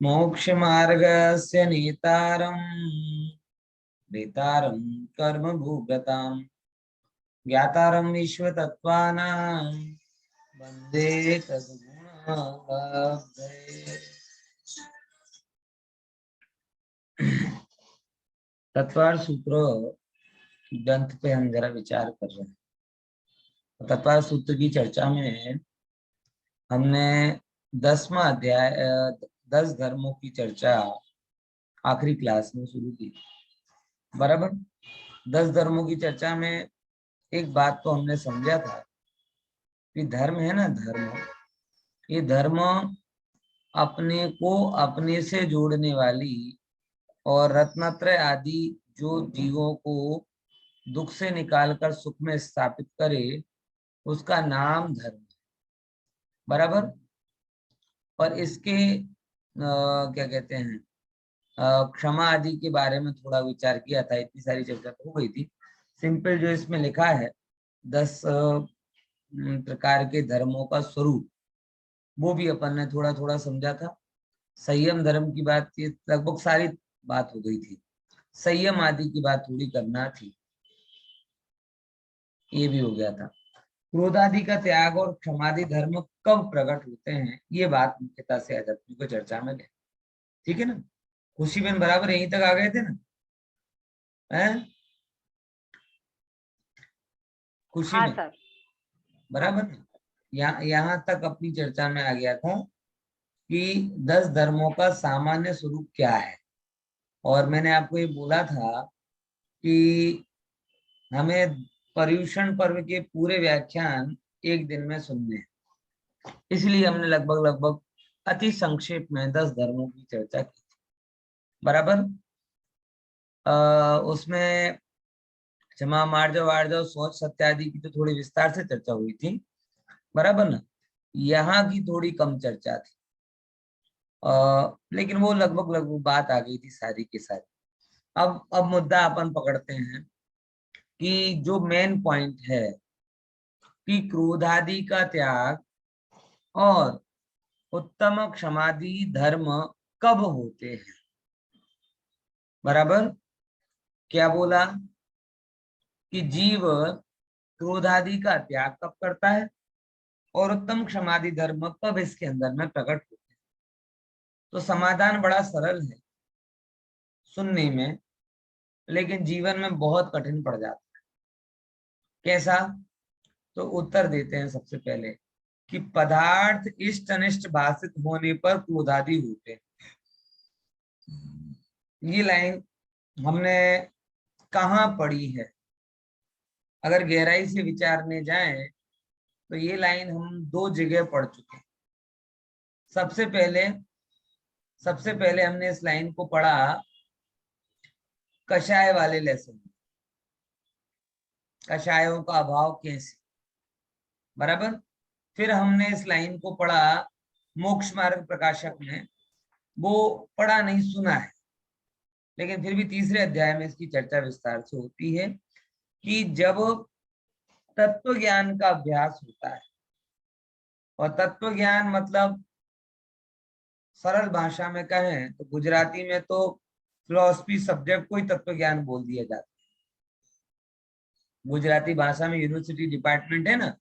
मोक्ष मार्गस्य नेतारं नेतारं कर्म भूगतां ज्ञातारं विश्वतत्त्वानां वन्दे तद्गुणगणैः। तत्वार सूत्र ग्रंथ पे हम जरा विचार कर रहे हैं। तत्वार सूत्र की चर्चा में हमने 10वां अध्याय 10 धर्मों की चर्चा आखिरी क्लास में शुरू की। बराबर 10 धर्मों की चर्चा में एक बात तो हमने समझा था कि धर्म है ना, धर्म, ये धर्म अपने को अपने से जोड़ने वाली और रत्नत्रय आदि जो जीवों को दुख से निकालकर सुख में स्थापित करे उसका नाम धर्म है। बराबर। और इसके क्या कहते हैं, क्षमा आदि के बारे में थोड़ा विचार किया था। इतनी सारी चर्चा तो हो गई थी। सिंपल जो इसमें लिखा है 10 प्रकार के धर्मों का स्वरूप, वो भी अपन ने थोड़ा थोड़ा समझा था। संयम धर्म की बात की, लगभग सारी बात हो गई थी। संयम आदि की बात थोड़ी करना थी, ये भी हो गया था। क्रोध आदि का त्याग और क्षमादि धर्म कब प्रकट होते हैं, ये बात मुख्यतः से आज अपनी को चर्चा में ले। ठीक है ना? खुशी बहन बराबर यहीं तक आ गए थे ना? हैं? खुशी हाँ में सर। बराबर। यहाँ तक अपनी चर्चा में आ गया था कि 10 धर्मों का सामान्य स्वरूप क्या है। और मैंने आपको ये बोला था कि हमें पर्युषण पर्व के पूरे व्याख्यान एक दिन में सुनने हैं, इसलिए हमने लगभग लगभग अति संक्षेप में 10 धर्मों की चर्चा की। बराबर। उसमें क्षमा, मार्जव, आर्जव, शौच, सत्य आदि की तो थोड़ी विस्तार से चर्चा हुई थी। बराबर ना? यहाँ की थोड़ी कम चर्चा थी, लेकिन वो लगभग लगभग बात आ गई थी सारी की सारी। अब मुद्दा अपन पकड़ते हैं कि जो मेन पॉइंट है कि क्रोधादि का त्याग और उत्तम क्षमादि धर्म कब होते हैं। बराबर। क्या बोला कि जीव क्रोधादि का त्याग कब करता है और उत्तम क्षमादि धर्म कब इसके अंदर में प्रकट होते हैं। तो समाधान बड़ा सरल है सुनने में, लेकिन जीवन में बहुत कठिन पड़ जाता है। कैसा? तो उत्तर देते हैं सबसे पहले कि पदार्थ इष्ट अनिष्ट भाषित होने पर क्रोधादि होते हैं। ये लाइन हमने कहाँ पढ़ी है? अगर गहराई से विचारने जाएं तो ये लाइन हम 2 जगह पढ़ चुके हैं। सबसे पहले हमने इस लाइन को पढ़ा कषाय वाले लेसन, कषायों का अभाव कैसे। बराबर। फिर हमने इस लाइन को पढ़ा मोक्ष मार्ग प्रकाशक में, वो पढ़ा नहीं, सुना है, लेकिन फिर भी तीसरे अध्याय में इसकी चर्चा विस्तार से होती है कि जब तत्व ज्ञान का अभ्यास होता है, और तत्व ज्ञान मतलब सरल भाषा में कहें तो गुजराती में तो फिलोसफी सब्जेक्ट को ही तत्व ज्ञान बोल दिया जाता है। गुजराती भाषा में यूनिवर्सिटी डिपार्टमेंट है ना,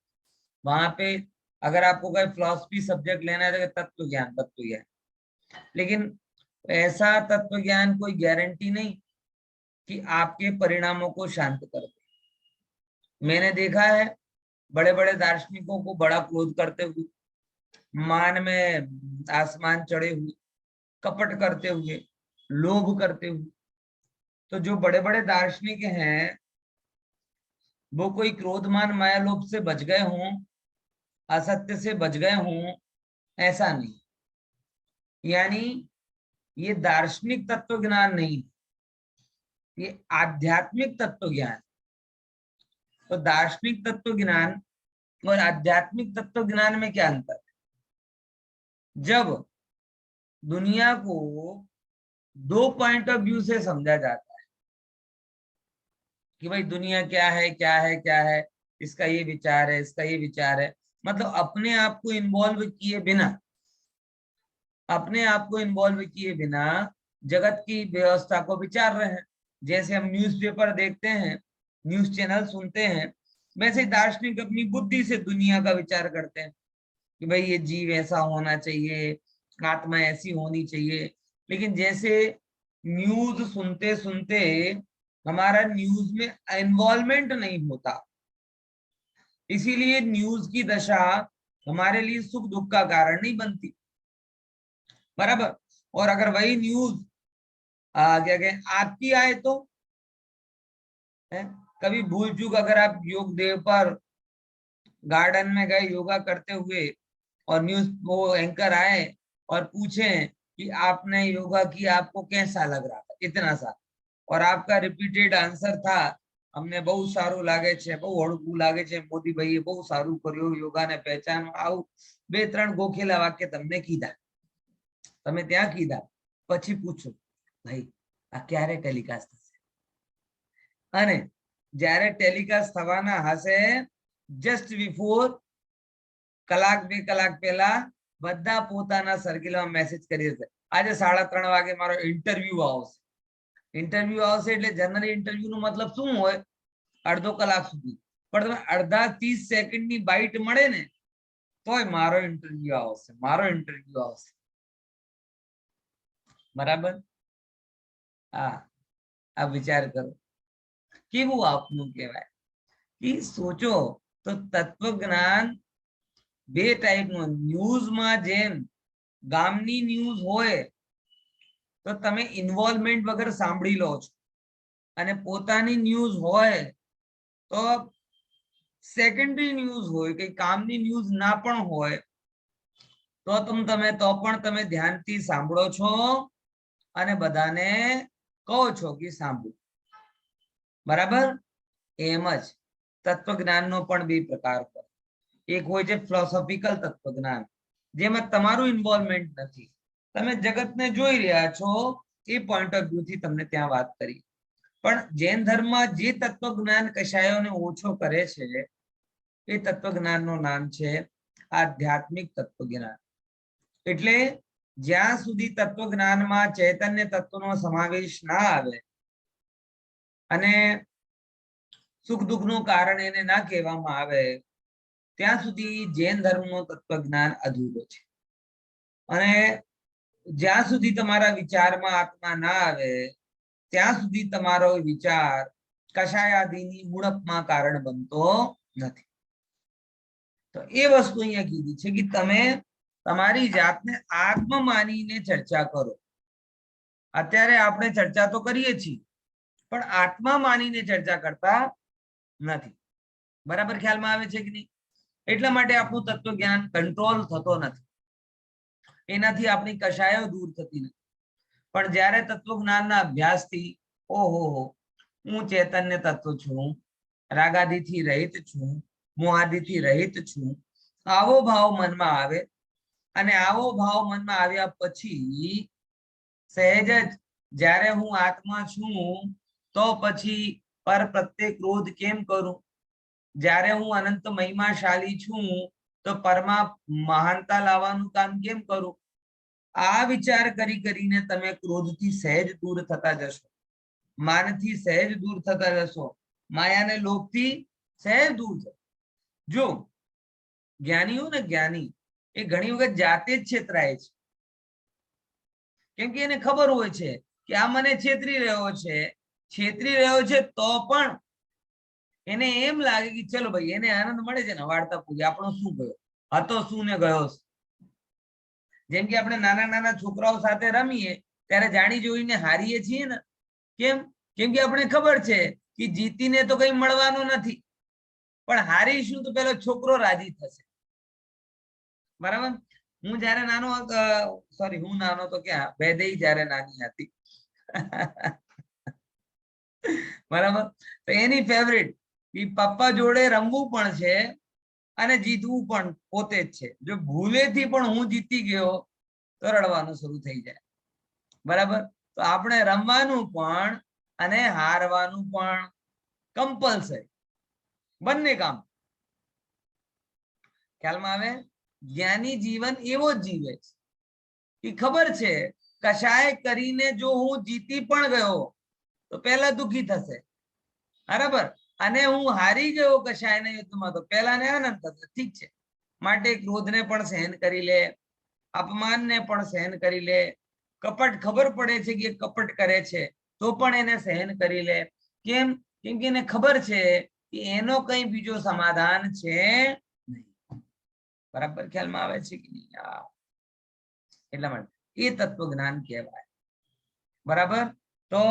वहां पे अगर आपको कोई फिलोसफी सब्जेक्ट लेना है तो तत्व ज्ञान, तत्व ज्ञान। लेकिन ऐसा तत्व ज्ञान कोई गारंटी नहीं कि आपके परिणामों को शांत कर दे। मैंने देखा है बड़े बड़े दार्शनिकों को बड़ा क्रोध करते हुए, मान में आसमान चढ़े हुए, कपट करते हुए, लोभ करते हुए। तो जो बड़े बड़े दार्शनिक हैं वो कोई क्रोधमान माया लोभ से बच गए हों, असत्य से बच गए हों, ऐसा नहीं। यानी ये दार्शनिक तत्व ज्ञान नहीं, ये आध्यात्मिक तत्व ज्ञान। तो दार्शनिक तत्व ज्ञान और आध्यात्मिक तत्व ज्ञान में क्या अंतर है? जब दुनिया को 2 पॉइंट ऑफ व्यू से समझा जाता है कि भाई दुनिया क्या है क्या है क्या है, इसका ये विचार है, इसका ये विचार है, मतलब अपने आप को इन्वॉल्व किए बिना, अपने आप को इन्वॉल्व किए बिना जगत की व्यवस्था को विचार रहे हैं। जैसे हम न्यूज़पेपर देखते हैं, न्यूज चैनल सुनते हैं, वैसे दार्शनिक अपनी बुद्धि से दुनिया का विचार करते हैं कि भाई ये जीव ऐसा होना चाहिए, आत्मा ऐसी होनी चाहिए। लेकिन जैसे न्यूज सुनते सुनते हमारा न्यूज में इन्वॉल्वमेंट नहीं होता, इसीलिए न्यूज की दशा हमारे लिए सुख दुख का कारण नहीं बनती, बराबर। और अगर वही न्यूज क्या कहें आपकी आए तो है, कभी भूल चूक अगर आप योग देव पर गार्डन में गए योगा करते हुए और न्यूज वो एंकर आए और पूछे कि आपने योगा किया, आपको कैसा लग रहा था, इतना सा, और आपका रिपीटेड आंसर था અમને બહુ સારું લાગે છે, બહુ હળવું લાગે છે, મોદી ભાઈએ બહુ સારું કર્યું યોગાને પહેચાન, આવું બે ત્રણ ગોખેલા વાક્ય તમને કીધા, તમે ત્યાં કીધા, પછી પૂછો ભાઈ આ ક્યારે ટેલિકાસ્ટ થશે, અને જ્યારે ટેલિકાસ્ટ થવાના હશે જસ્ટ બિફોર કલાક બે કલાક પહેલા બધા પોતાના સર્કલમાં મેસેજ કરી દેશે આજે 3:30 વાગે મારો ઇન્ટરવ્યુ આવશે, ઇન્ટરવ્યુ આવશે એટલે જનરલી ઇન્ટરવ્યુ નો મતલબ શું હોય, અડધો કલાક સુધી, પણ તમે અડધા 30 સેકન્ડની બાઇટ મળે ને તોય મારો ઇન્ટરવ્યુ આવશે, મારો ઇન્ટરવ્યુ આવશે, બરાબર। હા, આ વિચાર કરો કેવું આપનું કહેવાય કે સોચો તો તત્વજ્ઞાન બે ટાઈપનું, ન્યૂઝમાં જેમ ગામની ન્યૂઝ હોય તો તમે ઇન્વોલ્વમેન્ટ વગર સાંભળી લો છો, અને પોતાની ન્યૂઝ હોય તો સેકન્ડરી ન્યૂઝ હોય કે કામની ન્યૂઝ ના પણ હોય તો તમે ધ્યાનથી સાંભળો છો અને બધાને કહો છો કે સાંભળો, બરાબર। એમ જ તત્વજ્ઞાનનો પણ બે પ્રકાર હોય, એક હોય છે ફિલોસોફિકલ તત્વજ્ઞાન જેમાં તમારું ઇન્વોલ્વમેન્ટ નથી, તમે જગતને જોઈ રહ્યા છો એ પોઈન્ટ ઓફ વ્યૂ થી તમને ત્યાં વાત કરી। પણ જૈન ધર્મમાં જે તત્વજ્ઞાન કશાયોને ઓછો કરે છે એ તત્વજ્ઞાનનું નામ છે આધ્યાત્મિક તત્વજ્ઞાન। એટલે જ્યાં સુધી તત્વજ્ઞાનમાં ચૈતન્ય તત્વનો સમાવેશ ના આવે અને સુખ દુઃખનું કારણ એને ના કહેવામાં આવે ત્યાં સુધી જૈન ધર્મનું તત્વજ્ઞાન અધૂરો છે। અને જ્યાં સુધી તમારા વિચારમાં આત્મા ના આવે ત્યાં સુધી તમારો વિચાર કશાયાદિની ઉણપમાં કારણ બનતો નથી। તો એ વસ્તુ અહીંયા કીધી છે કે તમે તમારી જાતને આત્મ માનીને ચર્ચા કરો। અત્યારે આપણે ચર્ચા તો કરીએ છીએ પણ આત્મા માનીને ચર્ચા કરતા નથી, બરાબર ખ્યાલમાં આવે છે કે નહીં? એટલા માટે આપણું તત્વજ્ઞાન કંટ્રોલ થતો નથી, એનાથી આપણી કશાયો દૂર થતી નથી। પણ જ્યારે તત્વજ્ઞાનના અભ્યાસથી ઓહો હું ચૈતન્ય તત્વ છું, રાગાદિથી રહિત છું, મોહાદિથી રહિત છું, આવો ભાવ મનમાં આવે અને આવો ભાવ મનમાં આવ્યા પછી સહેજ જ જ્યારે હું આત્મા છું તો પછી પર પ્રત્યે ક્રોધ કેમ કરું, જ્યારે હું અનંત મહિમાશાળી છું તો પરમાં મહાનતા લાવવાનું કામ કેમ કરું, આ વિચાર કરી કરીને તમે ક્રોધથી સહેજ દૂર થતા જશો, માનથી સહેજ દૂર થતા જશો, માયાને લોભથી સહેજ દૂર થશો। જો જ્ઞાનીઓ ને જ્ઞાની એ ઘણી વખત જાતે જ છેતરાય છે, કેમ કે એને ખબર હોય છે કે આ મને છેતરી રહ્યો છે તો પણ એને એમ લાગે કે ચલો ભાઈ એને આનંદ મળે છે ને વાર્તા પૂરી, આપણો શું ગયો હતો શું ને ગયો। જેમ કે આપણે નાના નાના છોકરાઓ સાથે રમીએ ત્યારે જાણી જોઈને હારીએ છીએ ને, કેમ? કેમ કે આપણે ખબર છે કે જીતીને તો કઈ મળવાનું નથી, પણ હારીશું તો પેલો છોકરો રાજી થશે, બરાબર। હું જયારે નાનો સોરી હું નાનો તો ક્યાં વૈદેહી જયારે નાની હતી બરાબર, તો એની ફેવરિટ પપ્પા જોડે રમવું પણ છે અને જીતવું પણ પોતે જ છે, જો ભૂલેથી પણ હું જીતી ગયો તો રડવાનું શરૂ થઈ જાય, બરાબર। તો આપણે રમવાનું પણ અને હારવાનું પણ કમ્પલસરી, બંને કામ। ખ્યાલમાં આવે? જ્ઞાની જીવન એવો જ જીવે છે એ ખબર છે કશાય કરીને જો હું જીતી પણ ગયો તો પહેલા દુઃખી થશે, બરાબર, અને હું હારી ગયો કશાયના યુદ્ધમાં તો પહેલા ને આનંદ થશે. ઠીક છે, માટે ક્રોધને પણ સહન કરી લે, અપમાનને પણ સહન કરી લે, કપટ ખબર પડે છે કે કપટ કરે છે તો પણ એને સહન કરી લે. કેમ? કેમ કે એને ખબર છે કે એનો કઈ બીજો સમાધાન છે નહીં. બરાબર ખ્યાલમાં આવે છે કે નહીં? એટલા માટે એ તત્વજ્ઞાન કહેવાય. બરાબર. તો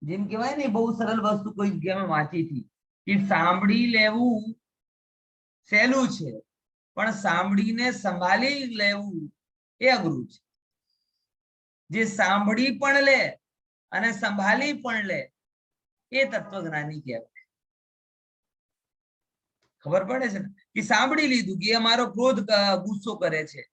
જેમ કહેવાય ને બહુ સરળ વસ્તુ કોઈ જગ્યામાં વાંચી હતી કે સાંભળી લેવું સહેલું છે પણ સાંભળીને સંભાળી લેવું એ અઘરું છે. જે સાંભળી પણ લે અને સંભાળી પણ લે એ તત્વજ્ઞાની કહેવાય. ખબર પડે છે ને કે સાંભળી લીધું કે અમારો ક્રોધ ગુસ્સો કરે છે,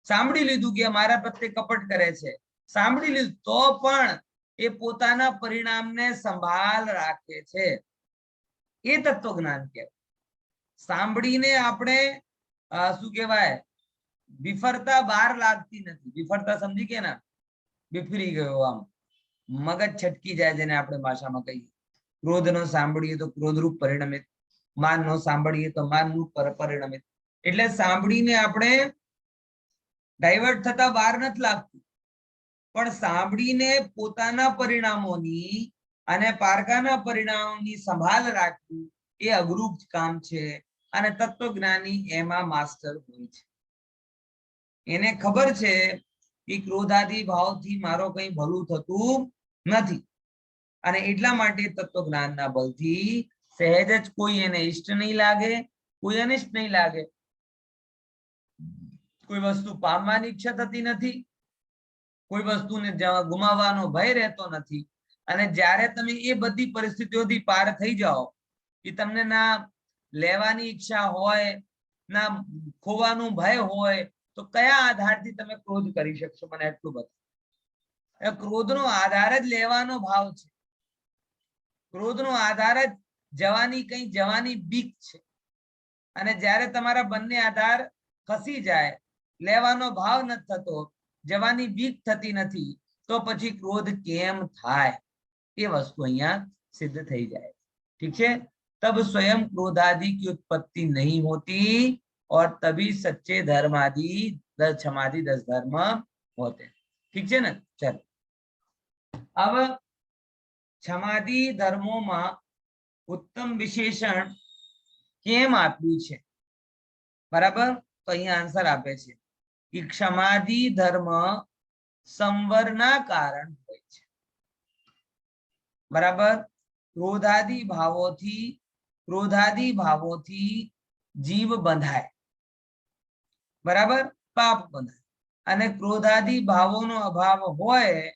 સાંભળી લીધું કે અમારા પ્રત્યે કપટ કરે છે, સાંભળી લીધું તો પણ એ પોતાના પરિણામને સંભાળ રાખે છે, એ તત્વજ્ઞાન કહેવાય. સાંભળીને આપણે શું કહેવાય વિફરતા બાર લાગતી નથી. વિફરતા સમજી કે ના? વિફરી ગયો, આમ મગજ છટકી જાય જેને આપણે ભાષામાં કહીએ. ક્રોધ નો સાંભળીએ તો ક્રોધરૂપ પરિણમિત, માન નો સાંભળીએ તો માનરૂપ પરિણમિત. એટલે સાંભળીને આપણે ડાયવર્ટ થતા વાર નથી લાગતું, પણ સાંભળીને પોતાના પરિણામોની અને પારકાના પરિણામોની સંભાળ રાખવું એ અઘરું કામ છે. અને તત્વજ્ઞાની એમાં માસ્ટર હોય છે. એને ખબર છે કે ક્રોધાદી ભાવથી મારો કઈ ભલું થતું નથી, અને એટલા માટે તત્વજ્ઞાનના બળથી સહેજ જ કોઈ એને ઈષ્ટ નહીં લાગે, કોઈ અનિષ્ટ નહીં લાગે, કોઈ વસ્તુ પામવાની ઈચ્છા થતી નથી, કોઈ વસ્તુને ગુમાવવાનો ભય રહેતો નથી. અને જ્યારે તમે એ બધી પરિસ્થિતિઓથી પાર થઈ જાઓ કે તમને ના લેવાની ઈચ્છા હોય ના ખોવાનું ભય હોય તો કયા આધારથી તમે ક્રોધ કરી શકશો? મને એટલું બતાવો. ક્રોધનો આધાર જ લેવાનો ભાવ છે. ક્રોધનો આધાર જ જવાની બીક છે. અને જ્યારે તમારા બંને આધાર ખસી જાય, લેવાનો ભાવ નથી થતો, જવાની બીક થતી નથી, તો પછી ક્રોધ કેમ થાય? એ વસ્તુ અહીંયા સિદ્ધ થઈ જાય. ઠીક છે? तब स्वयं क्रोध आदि की उत्पत्ति नहीं होती और तभी सच्चे धर्म आदि 10 क्षमादि 10 धर्म होते. ठीक है ना? चल अब क्षमादि धर्मों उत्तम विशेषण केम आप्યું છે? બરાબર. તો અહીંયા આન્સર આપે છે કે ક્ષમાદિ ધર્મ સંવરના કારણ હોય છે. બરાબર. ક્રોધાદિ ભાવોથી જીવ બંધાય, બરાબર, પાપ બંધાય. અને ક્રોધાદિ ભાવોનો અભાવ હોય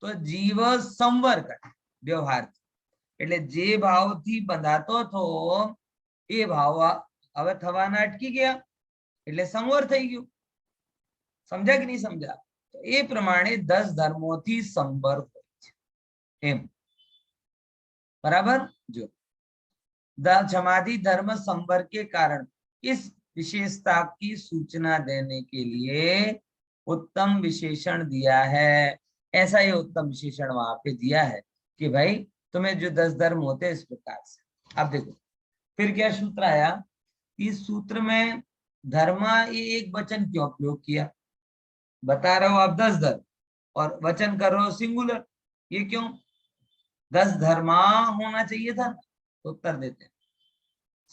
તો જીવ સંવર કરે વ્યવહાર. એટલે જે ભાવથી બંધાતો હતો એ ભાવ હવે થવાના અટકી ગયા, એટલે સંવર થઈ ગયું. સમજ્યા કે નહીં સમજ્યા? તો એ પ્રમાણે 10 ધર્મોથી સંવર હોય છે એમ. बराबर. जो क्षमादि धर्म संवर के कारण इस विशेषता की सूचना देने के लिए उत्तम विशेषण दिया है. ऐसा ही उत्तम विशेषण वहां पे दिया है कि भाई तुम्हें जो 10 धर्म होते हैं इस प्रकार से. अब देखो फिर क्या सूत्र आया? इस सूत्र में धर्म ये एक वचन क्यों उपयोग किया? बता रहा हूं आप 10 धर्म और वचन कर रहे हो सिंगुलर, ये क्यों? 10 धर्मा होना चाहिए था. तो उत्तर देते हैं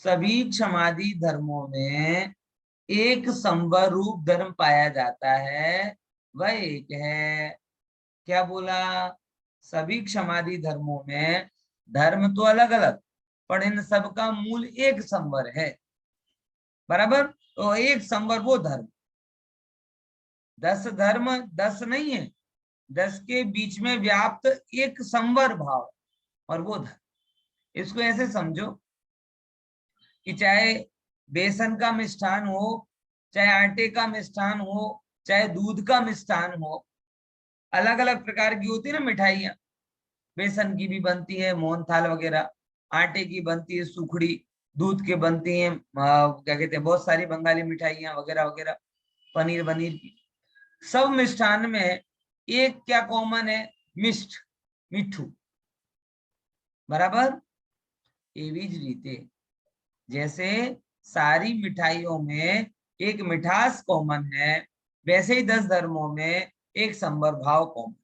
सभी क्षमादि धर्मों में एक संवर रूप धर्म पाया जाता है, वह एक है. क्या बोला? सभी क्षमादि धर्मों में धर्म तो अलग अलग पर इन सबका मूल एक संवर है. बराबर. तो एक संवर वो धर्म, 10 धर्म 10 नहीं है, 10 के बीच में व्याप्त एक संवर भाव और वो धर्म. इसको ऐसे समझो कि चाहे बेसन का मिष्ठान हो, चाहे आटे का मिष्ठान हो, चाहे दूध का मिष्ठान हो, अलग अलग प्रकार की होती है ना मिठाइयाँ. बेसन की भी बनती है मोहनथाल वगैरह, आटे की बनती है सुखड़ी, दूध के बनती हैं क्या कहते हैं, बहुत सारी बंगाली मिठाइयां वगैरह वगैरह, पनीर वनीर की। सब मिष्ठान में एक क्या कॉमन है, मिष्ट, मिठू, बराबर। एवी ज रीते जैसे सारी मिठाइयों में एक मिठास कॉमन है, वैसे ही 10 धर्मों में एक संवर भाव कॉमन।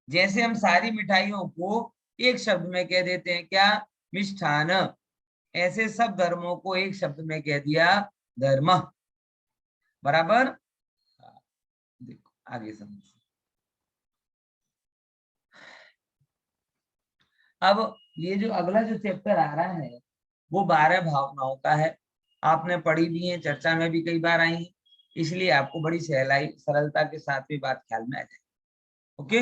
जैसे हम सारी मिठाइयों को एक शब्द में कह देते हैं क्या, मिष्ठान, ऐसे सब धर्मों को एक शब्द में कह दिया, धर्म, बराबर। देखो आगे समझ। अब ये जो अगला जो चैप्टर आ रहा है वो 12 भावनाओं का है। आपने पढ़ी भी है, चर्चा में भी कई बार आई है, इसलिए आपको बड़ी सहलाई सरलता के साथ भी बात ख्याल में आ जाए। ओके,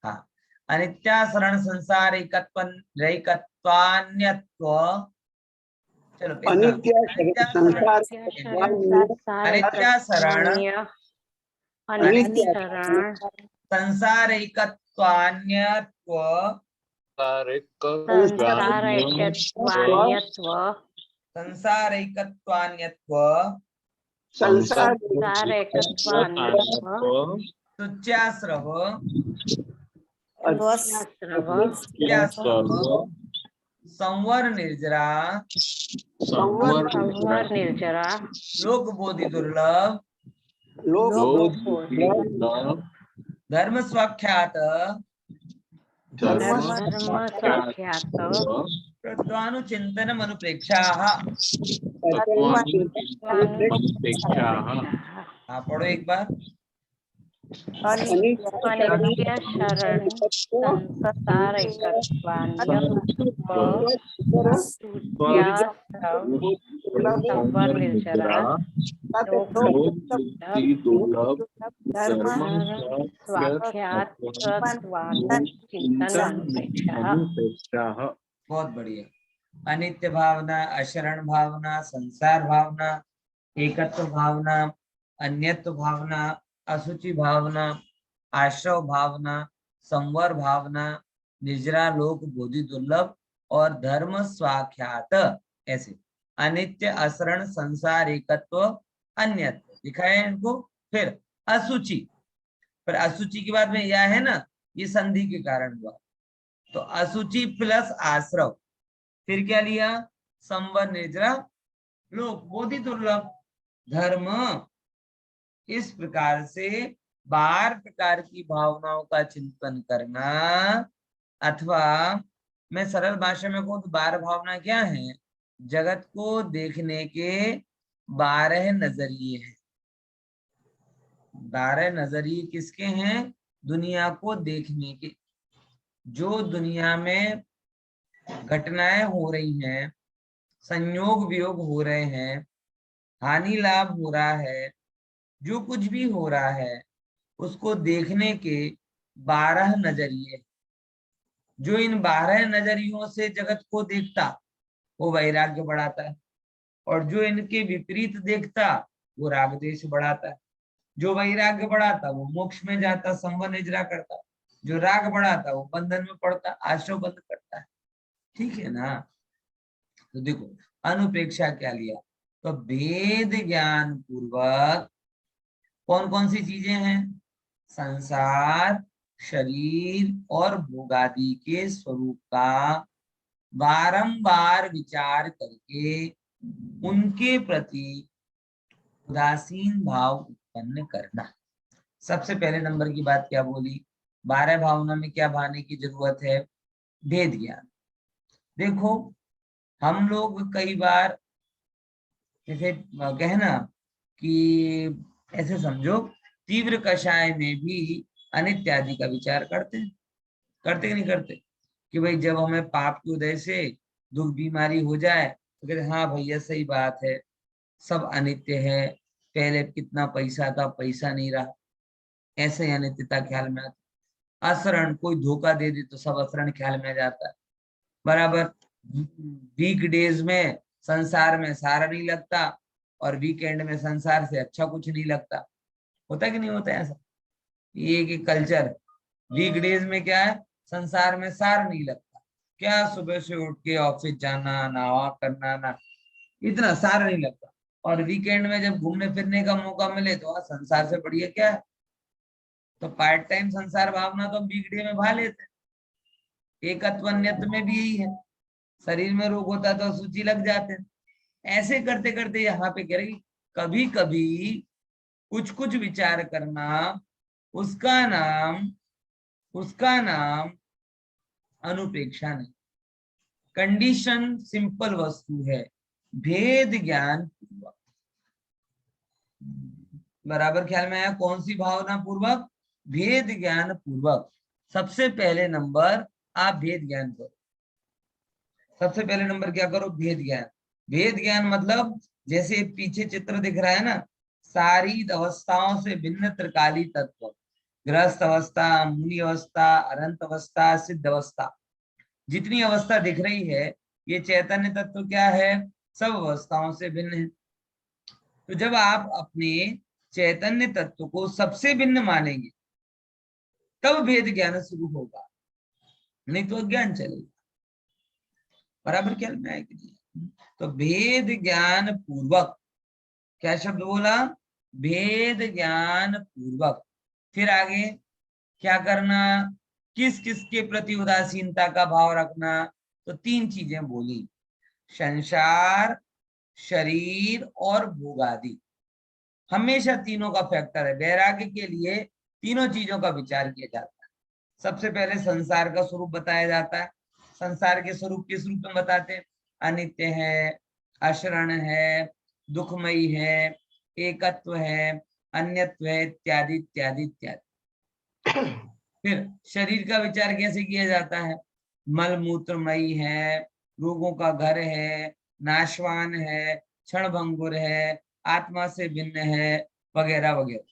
हाँ। अनित्यासरण संसार एकत्वान्यत्व, चलो अनित्यासरण संसार एकत्वान्यत्व संसार एकत्वान्यत्व तुच्यास्रव संवर निर्जरा लोक बोधि दुर्लभ धर्म स्वाख्यात तत्वानुचिंतन अनुप्रेक्षाः। हाँ पढ़ो एक बार। बहुत बढ़िया। अनित्य भावना, अशरण भावना, संसार भावना, एकत्व भावना, अन्यत्व भावना, असुचि भावना, आश्रव भावना, संवर भावना, निजरा लोक बोधि दुर्लभ और धर्म स्वाख्यात, ऐसे अनित्य, असरण, संसार, एकत्व, अन्यत्व दिखाए इनको। फिर असुचि, पर असुचि के बाद में यह है ना, ये संधि के कारण हुआ, तो असुचि प्लस आश्रव, फिर क्या लिया, संवर, निजरा लोक बोधि दुर्लभ, धर्म। इस प्रकार से 12 प्रकार की भावनाओं का चिंतन करना, अथवा मैं सरल भाषा में कहूं तो 12 भावना क्या है, जगत को देखने के 12 नजरिए हैं। 12 नजरिए किसके हैं, दुनिया को देखने के। जो दुनिया में घटनाएं हो रही हैं, संयोग वियोग हो रहे हैं, हानि लाभ हो रहा है, जो कुछ भी हो रहा है उसको देखने के 12 नजरिए। जो इन 12 नजरियों से जगत को देखता वो वैराग्य बढ़ाता है, और जो इनके विपरीत देखता वो राग द्वेष बढ़ाता है। जो वैराग्य बढ़ाता वो मोक्ष में जाता, संवर निजरा करता। जो राग बढ़ाता वो बंधन में पड़ता, आश्रय बंद करता है। ठीक है ना। तो देखो अनुप्रेक्षा क्या लिया, तो भेद ज्ञान पूर्वक कौन कौन सी चीजें हैं, संसार, शरीर और भोगादि के स्वरूप का बारंबार विचार करके उनके प्रति उदासीन भाव उत्पन्न करना। सबसे पहले नंबर की बात क्या बोली, 12 भावना में क्या भाने की जरूरत है, भेद ज्ञान। देखो हम लोग कई बार जैसे कहना कि ऐसे समझो, तीव्र कषाय में भी अनित्य आदि का विचार करते हैं, करते कि नहीं करते, कि भाई जब हमें पाप की उदय से दुख बीमारी हो जाए तो कहते हाँ भैया सही बात है, सब अनित्य है, पहले कितना पैसा था पैसा नहीं रहा, ऐसे ही अनित्यता ख्याल में आता। असरण, कोई धोखा दे दे तो सब असरण ख्याल में आ जाता है, बराबर। वीक डेज में संसार में सारा नहीं लगता, और वीकेंड में संसार से अच्छा कुछ नहीं लगता। होता कि नहीं होता ऐसा, ये कि कल्चर वीक डेज में क्या है, संसार में सार नहीं लगता, क्या सुबह से उठ के ऑफिस जाना, नहा करना ना, इतना सारा नहीं लगता। और वीकेंड में जब घूमने फिरने का मौका मिले तो आज संसार से बढ़िया क्या है। तो पार्ट टाइम संसार भावना तो हम वीकडे में भा लेते हैं। एकत्व अन्यत्व में भी यही है, शरीर में रोग होता है तो सूची लग जाते हैं। ऐसे करते करते यहाँ पे कह रही कभी कभी कुछ कुछ विचार करना, उसका नाम अनुपेक्षा नहीं। कंडीशन सिंपल वस्तु है, भेद ज्ञान पूर्वक। बराबर ख्याल में आया? कौन सी भावना पूर्वक? भेद ज्ञान पूर्वक। सबसे पहले नंबर आप भेद ज्ञान करो। सबसे पहले नंबर क्या करो? भेद ज्ञान। भेद ज्ञान मतलब जैसे पीछे चित्र दिख रहा है ना, सारी अवस्थाओं से भिन्न त्रिकाली तत्व, गृहस्थ अवस्था, मुनि अवस्था, अनंत अवस्था, सिद्ध अवस्था, जितनी अवस्था दिख रही है ये चैतन्य तत्व क्या है? सब अवस्थाओं से भिन्न है। तो जब आप अपने चैतन्य तत्व को सबसे भिन्न मानेंगे तब भेद ज्ञान शुरू होगा, नहीं तो अज्ञान चलेगा। बराबर ख्याल में आए कि नहीं? तो भेद ज्ञान पूर्वक, क्या शब्द बोला? भेद ज्ञान पूर्वक। फिर आगे क्या करना? किस किस के प्रति उदासीनता का भाव रखना? तो तीन चीजें बोली, संसार, शरीर और भोग आदि। हमेशा तीनों का फैक्टर है। वैराग्य के लिए तीनों चीजों का विचार किया जाता है। सबसे पहले संसार का स्वरूप बताया जाता है। संसार के स्वरूप किस रूप में बताते हैं? अनित्य है, अशरण है, दुखमयी है, एकत्व है, अन्यत्व है, इत्यादि इत्यादि इत्यादि। फिर शरीर का विचार कैसे किया जाता है? मल मूत्रमयी है, रोगों का घर है, नाशवान है, क्षणभंगुर है, आत्मा से भिन्न है, वगैरह वगैरह।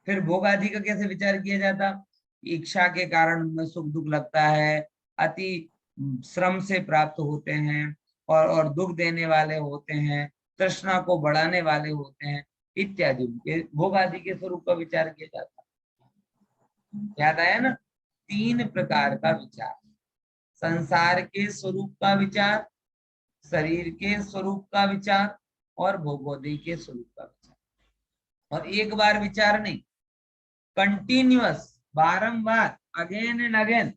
फिर भोग आदि का कैसे विचार किया जाता? इच्छा के कारण उनमें सुख दुख लगता है, अति श्रम से प्राप्त होते हैं, और दुख देने वाले होते हैं, तृष्णा को बढ़ाने वाले होते हैं, इत्यादि। उनके भोग आदि के स्वरूप का विचार किया जाता है। याद आया ना? तीन प्रकार का विचार, संसार के स्वरूप का विचार, शरीर के स्वरूप का विचार, और भोगोदय के स्वरूप का विचार। और एक बार विचार नहीं, कंटिन्यूअस, बारंबार, अगेन एंड अगेन,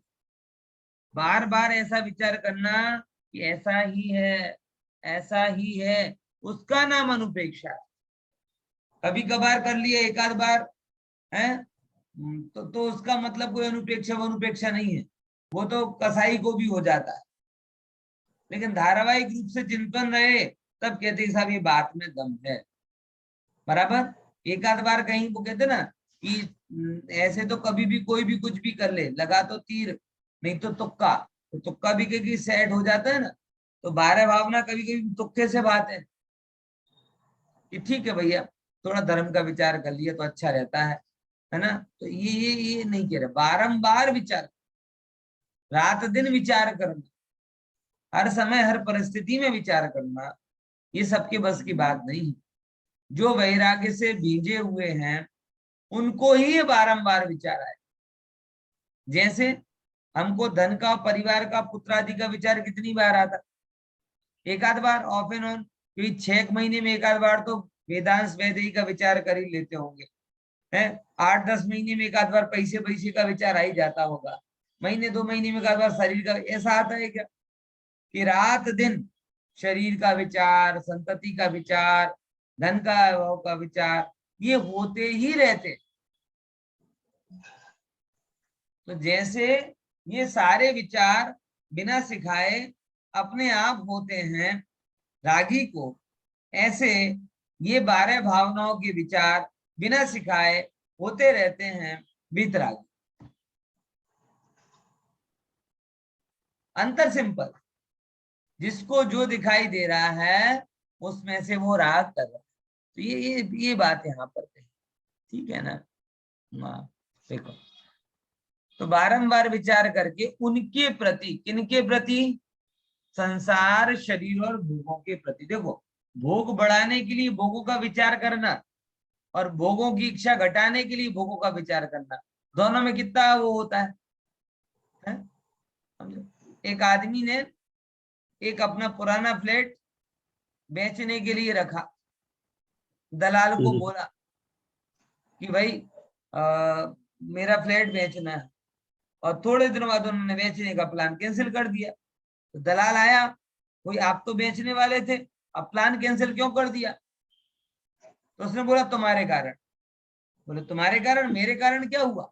बार बार ऐसा विचार करना कि ऐसा ही है, ऐसा ही है, उसका नाम अनुपेक्षा है। कभी कभार कर लिए एक आध बार है तो उसका मतलब कोई अनुपेक्षा वो अनुपेक्षा नहीं है, वो तो कसाई को भी हो जाता है। लेकिन धारावाहिक रूप से चिंतन रहे तब कहते साहब ये बात में दम है। बराबर। एक आध बार कहीं वो कहते ना कि ऐसे तो कभी भी कोई भी कुछ भी कर ले, लगा तो तीर नहीं तो तुक्का, तो तुक्का भी कहीं सेट हो जाता है ना। तो 12 भावना कभी कभी तुक्के से बात है कि ठीक है भैया थोड़ा धर्म का विचार कर लिया तो अच्छा रहता है ना। तो ये नहीं कह रहे, बारंबार विचार, रात दिन विचार करना, हर समय हर परिस्थिति में विचार करना, ये सबके बस की बात नहीं है। जो वैराग्य से भींजे हुए हैं उनको ही ये बारंबार विचार आए। जैसे हमको धन का, परिवार का, पुत्र आदि का विचार कितनी बार आता? एक आध बार, ऑफ एंड ऑन, क्योंकि 6 महीने में एक आध बार तो वेदांश वैदेही का विचार कर ही लेते होंगे है। 8-10 महीने में एक आध बार पैसे पैसे का विचार आ ही जाता होगा। महीने 2 महीने में एक आध बार शरीर का। ऐसा आता है क्या कि रात दिन शरीर का विचार, संतति का विचार, धन का अभाव का विचार, ये होते ही रहते। तो जैसे ये सारे विचार बिना सिखाए अपने आप होते हैं रागी को, ऐसे ये 12 भावनाओं के विचार बिना सिखाए होते रहते हैं वीतरागी। अंतर सिंपल, जिसको जो दिखाई दे रहा है उसमें से वो राग कर रहा है। तो ये बात यहाँ पर है, ठीक है ना? देखो, तो बारंबार विचार करके उनके प्रति, किनके प्रति? संसार, शरीर और भोगों के प्रति। देखो, भोग बढ़ाने के लिए भोगों का विचार करना और भोगों की इच्छा घटाने के लिए भोगों का विचार करना, दोनों में कितना वो होता है? समझो। एक आदमी ने एक अपना पुराना फ्लैट बेचने के लिए रखा, दलाल को बोला कि भाई मेरा फ्लैट बेचना है, और थोड़े दिनों बाद उन्होंने बेचने का प्लान कैंसिल कर दिया। तो दलाल आया, कोई आप तो बेचने वाले थे, अब प्लान कैंसिल क्यों कर दिया? तो उसने बोला तुम्हारे कारण। बोले तुम्हारे कारण? मेरे कारण क्या हुआ?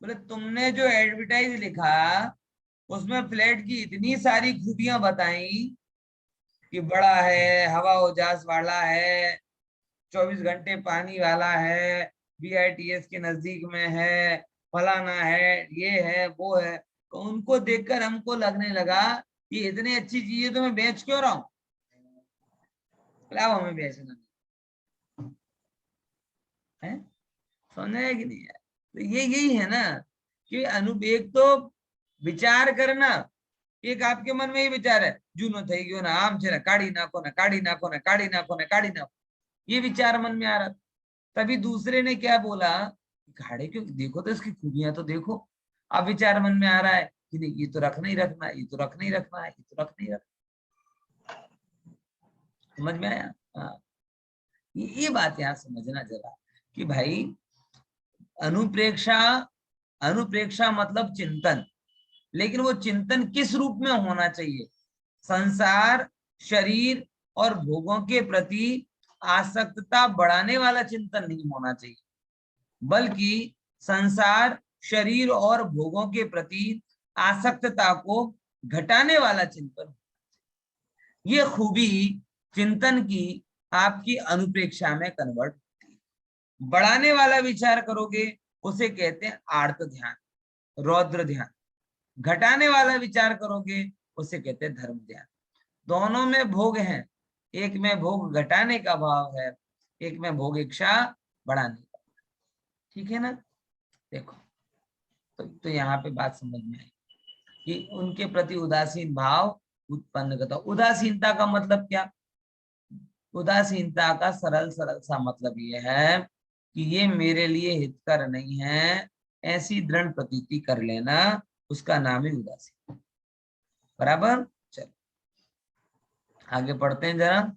बोले तुमने जो एडवर्टाइज लिखा उसमें फ्लैट की इतनी सारी खूबियां बताई कि बड़ा है, हवा उजास वाला है, 24 घंटे पानी वाला है, बीआईटीएस के नजदीक में है, फलाना है, ये है, वो है। तो उनको देखकर हमको लगने लगा ये इतनी अच्छी चीजें तो मैं बेच क्यों रहा हूं, क्या हमें बेचना है? समझ है कि नहीं है? तो ये यही है ना कि एक तो विचार करना, एक आपके मन में ही विचार है जूनो થઈ ગયો ना, आम છે ને કાઢી નાખો ને કાઢી નાખो ને કાઢી નાખो ने काढ़ी नाखो, ये विचार मन में आ रहा था। तभी दूसरे ने क्या बोला, गाड़े क्यों, देखो तो इसकी खूबियां तो देखो। अब विचार मन में आ रहा है कि नहीं ये तो रखना ही रखना है, ये तो रखना ही रखना है, ये तो रखना ही रखना। समझ में आया? हाँ, ये बात यहाँ समझना जरा कि भाई अनुप्रेक्षा, अनुप्रेक्षा मतलब चिंतन, लेकिन वो चिंतन किस रूप में होना चाहिए? संसार, शरीर और भोगों के प्रति आसक्तता बढ़ाने वाला चिंतन नहीं होना चाहिए, बल्कि संसार, शरीर और भोगों के प्रति आसक्तता को घटाने वाला चिंतन। ये खूबी चिंतन की आपकी अनुप्रेक्षा में कन्वर्ट होती है। बढ़ाने वाला विचार करोगे उसे कहते हैं आर्त ध्यान, रौद्र ध्यान। घटाने वाला विचार करोगे उसे कहते हैं धर्म ध्यान। दोनों में भोग हैं, एक में भोग घटाने का भाव है, एक में भोग इच्छा बढ़ाने का। ठीक है ना? देखो तो यहाँ पे बात समझ में आई कि उनके प्रति उदासीन भाव उत्पन्न करता। उदासीनता का मतलब क्या? उदासीनता का सरल सरल सा मतलब ये है कि ये मेरे लिए हितकर नहीं है, ऐसी दृढ़ प्रतीति कर लेना, उसका नाम ही उदासीन। बराबर? चलो आगे पढ़ते हैं जरा।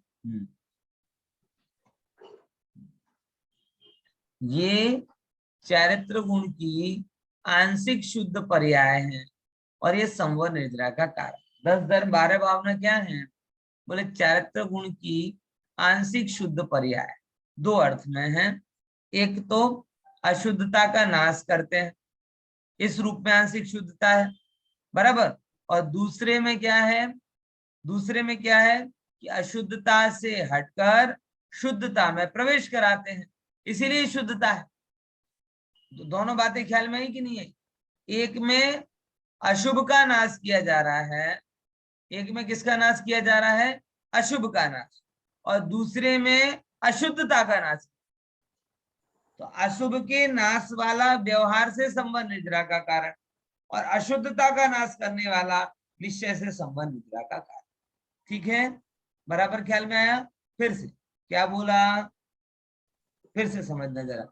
ये चारित्र गुण की आंशिक शुद्ध पर्याय है और ये संवर निद्रा का कारण। 10 धर्म 12 भावना क्या है? बोले चारित्र गुण की आंशिक शुद्ध पर्याय, दो अर्थ में है। एक तो अशुद्धता का नाश करते हैं, इस रूप में आंशिक शुद्धता है, बराबर। और दूसरे में क्या है? दूसरे में क्या है कि अशुद्धता से हटकर शुद्धता में प्रवेश कराते हैं, इसीलिए शुद्धता है। तो दोनों बातें ख्याल में है कि नहीं है? एक में अशुभ का नाश किया जा रहा है, एक में किसका नाश किया जा रहा है? अशुभ का नाश। और दूसरे में अशुद्धता का नाश। तो अशुभ के नाश वाला व्यवहार से संबंध निद्रा का कारण, और अशुद्धता का नाश करने वाला निश्चय से संबंध निद्रा का कारण। ठीक है? बराबर ख्याल में आया? फिर से क्या बोला, फिर से समझना जरा।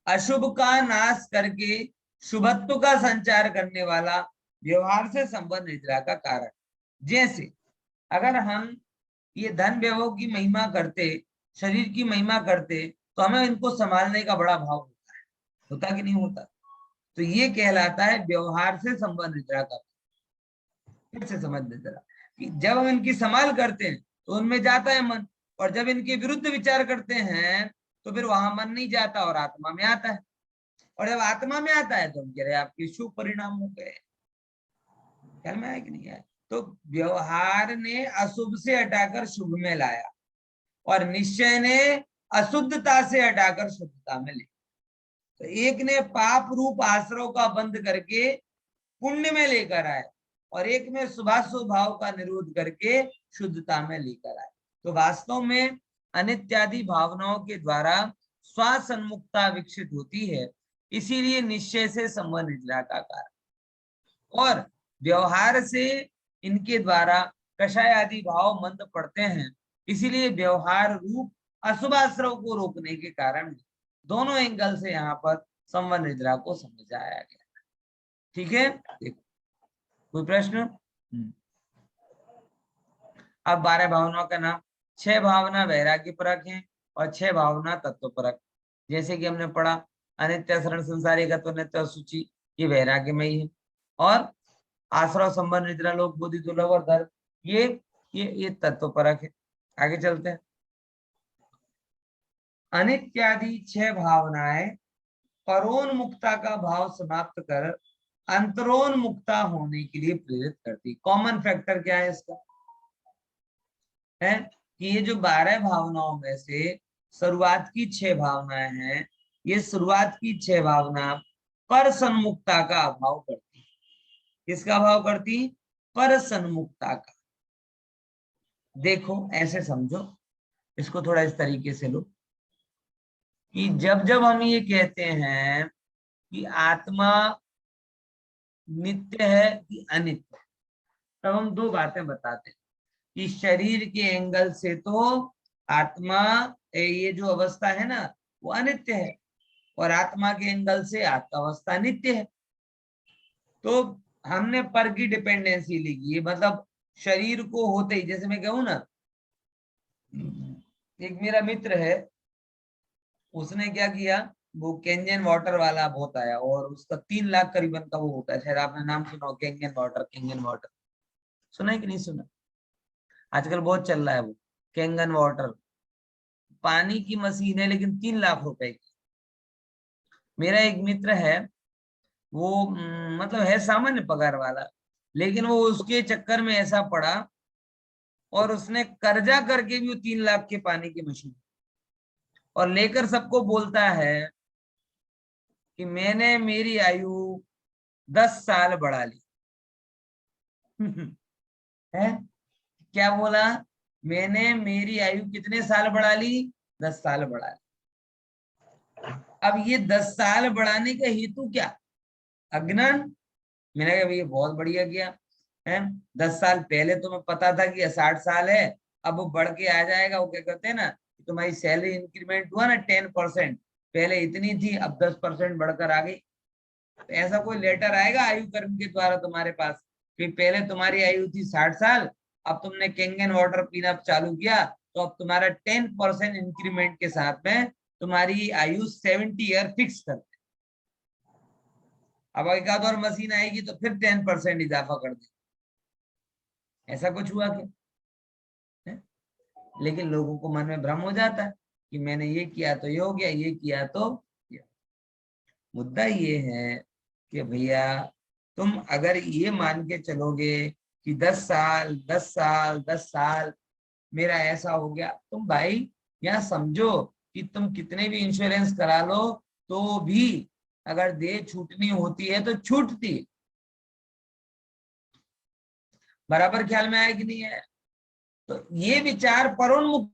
अशुभ का नाश करके शुभत्व का संचार करने वाला व्यवहार से संबंध निद्रा का कारण। जैसे अगर हम ये धन वैभव की महिमा करते, शरीर की महिमा करते, तो हमें इनको संभालने का बड़ा भाव होता कि नहीं होता? तो ये कहलाता है व्यवहार से संबंध निद्रा का। फिर से समझ ले जरा कि जब हम इनकी संभाल करते हैं तो उनमें जाता है मन, और जब इनके विरुद्ध विचार करते हैं तो फिर वहां मन नहीं जाता और आत्मा में आता है। और जब आत्मा में आता है तो हम कह रहे आपके शुभ परिणाम हो गए। ख्याल में आया कि नहीं आया? तो व्यवहार ने अशुभ से हटाकर शुभ में लाया, और निश्चय ने अशुद्धता से हटाकर शुद्धता में ले। तो एक ने पाप रूप आश्रव का बंद करके पुण्य में लेकर आए, और एक में शुभाशुभ भाव का निरोध करके शुद्धता में लेकर आए। तो वास्तव में अनित्यादि भावनाओं के द्वारा स्वासन्मुखता विकसित होती है, इसीलिए निश्चय से संबंध निद्रा का कारण। और व्यवहार से इनके द्वारा कषाय आदि भाव मंद पड़ते हैं, इसीलिए व्यवहार रूप अशुभाश्रव को रोकने के कारण दोनों एंगल से यहाँ पर संबंध निद्रा को समझाया गया। ठीक है? देखो कोई प्रश्न? अब 12 भावनाओं का नाम। 6 भावना वैराग्य परक है और 6 भावना तत्व परक। जैसे कि हमने पढ़ा अनित्य शरण संसारी गत्व नित्य सूची, ये वैराग्य में ही है। और आश्रव संबंध निद्रा लोक बुद्धि दुर्लभ और धर्म, ये तत्व परक है। आगे चलते हैं। अनित्यादि 6 भावनाएं परोन्मुक्ता का भाव समाप्त कर अंतरोन्मुक्ता होने के लिए प्रेरित करती। कॉमन फैक्टर क्या है इसका? है कि ये जो 12 भावनाओं में से शुरुआत की 6 भावनाएं हैं, ये शुरुआत की 6 भावना पर सन्मुक्ता का अभाव करती। किसका अभाव करती? पर सन्मुक्ता का। देखो ऐसे समझो, इसको थोड़ा इस तरीके से लो कि जब जब हम ये कहते हैं कि आत्मा नित्य है कि अनित्य, तब हम दो बातें बताते हैं कि शरीर के एंगल से तो आत्मा, ये जो अवस्था है ना, वो अनित्य है, और आत्मा के एंगल से आत्मावस्था नित्य है। तो हमने पर की डिपेंडेंसी लिखी है, मतलब शरीर को होते ही, जैसे मैं कहूं ना, एक मेरा मित्र है, उसने क्या किया, वो केंजन वाटर वाला बहुत आया और उसका 3 लाख करीबन का वो होता है, शायद आपने नाम सुना हो, केंगन वाटर। केंगन वाटर सुना है कि नहीं सुना? आजकल बहुत चल रहा है वो केंगन वाटर। पानी की मशीन है लेकिन 3 लाख रुपए की। मेरा एक मित्र है, वो मतलब है सामान्य पगार वाला, लेकिन वो उसके चक्कर में ऐसा पड़ा और उसने कर्जा करके भी वो 3 लाख के पानी की मशीन, और लेकर सबको बोलता है कि मैंने मेरी आयु 10 साल बढ़ा ली। है क्या बोला? मैंने मेरी आयु कितने साल बढ़ा ली? 10 साल बढ़ा ली। अब ये 10 साल बढ़ाने का हेतु क्या? अज्ञान। मैंने कहा ये बहुत बढ़िया किया है। 10 साल पहले तुम्हें पता था कि 60 साल है, अब वो बढ़ के आ जाएगा। वो क्या कहते हैं ना, तुम्हारी सैलरी इंक्रीमेंट हुआ ना 10%, पहले इतनी थी अब 10% बढ़कर आ गई। तो ऐसा कोई लेटर आएगा आयु कर्म के द्वारा तुम्हारे पास कि पहले तुम्हारी आयु थी 60 साल, अब तुमने केंगन वाटर पीना चालू किया तो अब तुम्हारा 10% इंक्रीमेंट के साथ में तुम्हारी आयु 70 ईयर फिक्स कर। अब एक आध और मशीन आएगी तो फिर 10% इजाफा कर दे। ऐसा कुछ हुआ क्या? है? लेकिन लोगों को मन में भ्रम हो जाता है कि मैंने ये किया तो ये हो गया, ये किया तो ये। मुद्दा ये है कि भैया तुम अगर ये मान के चलोगे कि 10 साल 10 साल 10 साल मेरा ऐसा हो गया, तुम भाई यहाँ समझो कि तुम कितने भी इंश्योरेंस करा लो तो भी अगर देह छूटनी होती है तो छूटती। बराबर ख्याल में आया कि नहीं है? तो ये विचार परोन्मुख